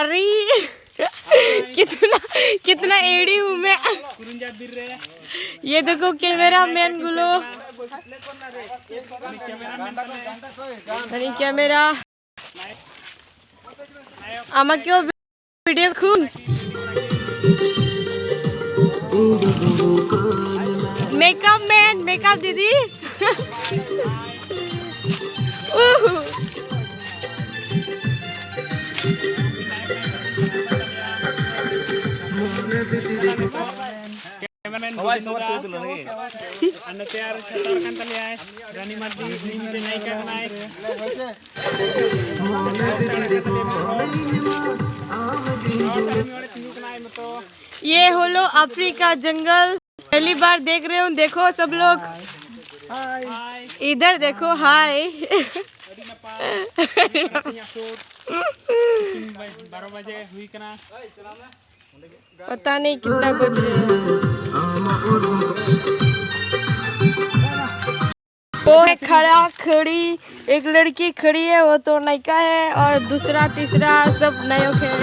अरे कितना कितना एड़ी हूँ मैं। ये देखो कैमरा मैन गुलो, कैमरा आमा क्यों वीडियो खून मेकअप मैन, मेकअप दीदी ये होलो अफ्रीका जंगल, पहली बार देख रहे हो, देखो सब लोग इधर देखो, हाय 12 बजे हुई कना पता नहीं कितना बज रहे हैं। वो है खड़ा खड़ी, एक लड़की खड़ी है, वो तो नयका है, और दूसरा तीसरा सब नयोक है।